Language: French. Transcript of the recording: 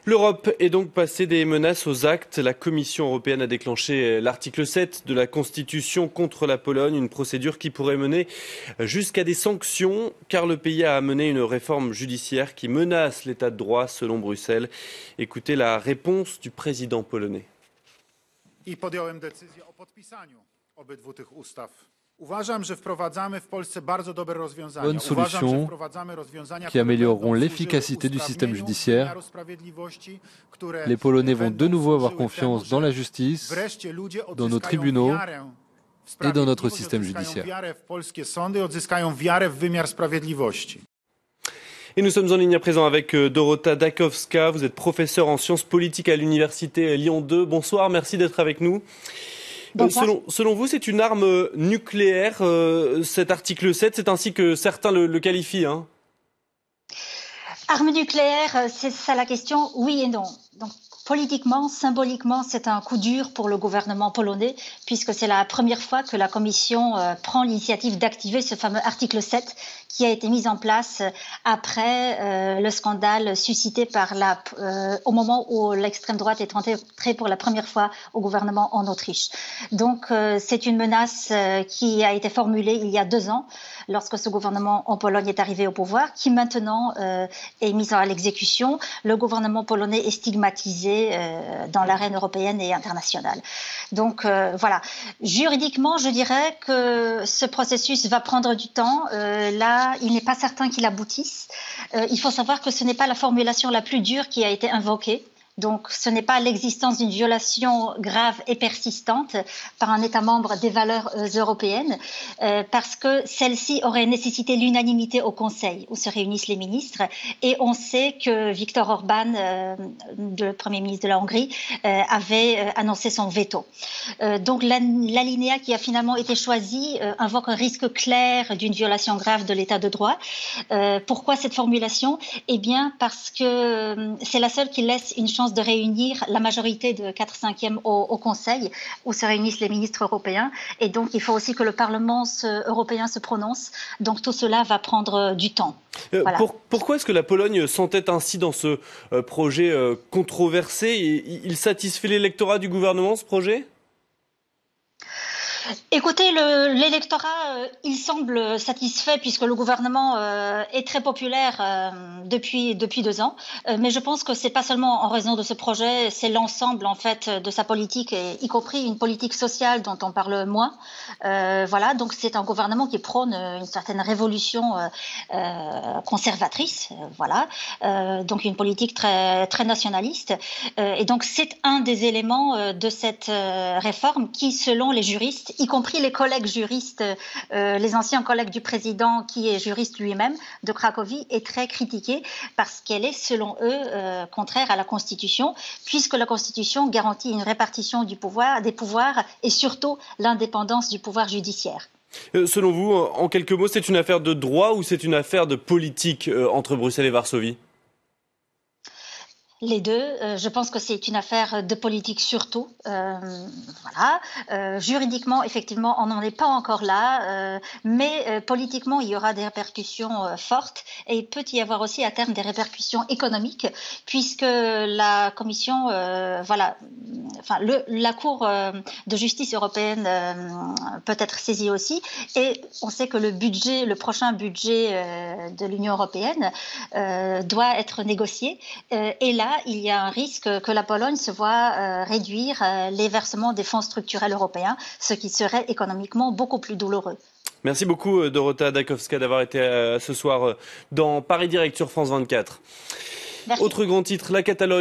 L'Europe est donc passée des menaces aux actes. La Commission européenne a déclenché l'article 7 de la Constitution contre la Pologne, une procédure qui pourrait mener jusqu'à des sanctions, car le pays a mené une réforme judiciaire qui menace l'état de droit selon Bruxelles. Écoutez la réponse du président polonais. I podjąłem decyzję o podpisaniu obydwu tych ustaw. Uważam, że wprowadzamy w Polsce bardzo dobre rozwiązania. Bonnes solutions qui amélioreront l'efficacité du système judiciaire. Les Polonais vont de nouveau avoir confiance dans la justice, dans nos tribunaux et dans notre système judiciaire. Et nous sommes en ligne à présent avec Dorota Dąbrowska. Vous êtes professeure en sciences politiques à l'université Lyon 2. Bonsoir, merci d'être avec nous. Selon vous, c'est une arme nucléaire, cet article 7, c'est ainsi que certains le qualifient, hein. Arme nucléaire, c'est ça la question, oui et non. Donc, politiquement, symboliquement, c'est un coup dur pour le gouvernement polonais, puisque c'est la première fois que la Commission prend l'initiative d'activer ce fameux article 7 qui a été mis en place après le scandale suscité par au moment où l'extrême droite est entrée pour la première fois au gouvernement en Autriche. Donc, c'est une menace qui a été formulée il y a 2 ans, lorsque ce gouvernement en Pologne est arrivé au pouvoir, qui maintenant est mise à l'exécution. Le gouvernement polonais est stigmatisé dans l'arène européenne et internationale. Donc voilà, juridiquement, je dirais que ce processus va prendre du temps. Là, il n'est pas certain qu'il aboutisse. Il faut savoir que ce n'est pas la formulation la plus dure qui a été invoquée. Donc, ce n'est pas l'existence d'une violation grave et persistante par un État membre des valeurs européennes, parce que celle-ci aurait nécessité l'unanimité au Conseil, où se réunissent les ministres. Et on sait que Viktor Orban, le Premier ministre de la Hongrie, avait annoncé son veto. Donc, l'alinéa qui a finalement été choisi invoque un risque clair d'une violation grave de l'État de droit. Pourquoi cette formulation? Eh bien, parce que c'est la seule qui laisse une chance de réunir la majorité de 4/5 au Conseil, où se réunissent les ministres européens. Et donc, il faut aussi que le Parlement européen se prononce. Donc, tout cela va prendre du temps. Voilà. Pourquoi est-ce que la Pologne s'entête ainsi dans ce projet controversé? Il satisfait l'électorat du gouvernement, ce projet? Écoutez, l'électorat, il semble satisfait puisque le gouvernement est très populaire depuis 2 ans. Mais je pense que c'est pas seulement en raison de ce projet, c'est l'ensemble en fait de sa politique, y compris une politique sociale dont on parle moins. Voilà, donc c'est un gouvernement qui prône une certaine révolution conservatrice. Voilà, donc une politique très nationaliste. Et donc c'est un des éléments de cette réforme qui, selon les juristes, y compris les collègues juristes, les anciens collègues du président qui est juriste lui-même de Cracovie, est très critiquée parce qu'elle est, selon eux, contraire à la Constitution, puisque la Constitution garantit une répartition des pouvoirs et surtout l'indépendance du pouvoir judiciaire. Selon vous, en quelques mots, c'est une affaire de droit ou c'est une affaire de politique entre Bruxelles et Varsovie ? Les deux. Je pense que c'est une affaire de politique surtout. Voilà. Juridiquement, effectivement, on n'en est pas encore là, mais politiquement, il y aura des répercussions fortes et il peut y avoir aussi à terme des répercussions économiques, puisque la Commission, la Cour de justice européenne peut être saisie aussi. Et on sait que le prochain budget de l'Union européenne doit être négocié. Et là, il y a un risque que la Pologne se voit réduire les versements des fonds structurels européens, ce qui serait économiquement beaucoup plus douloureux. Merci beaucoup Dorota Dąbrowska d'avoir été ce soir dans Paris Direct sur France 24. Merci. Autre grand titre, la Catalogne.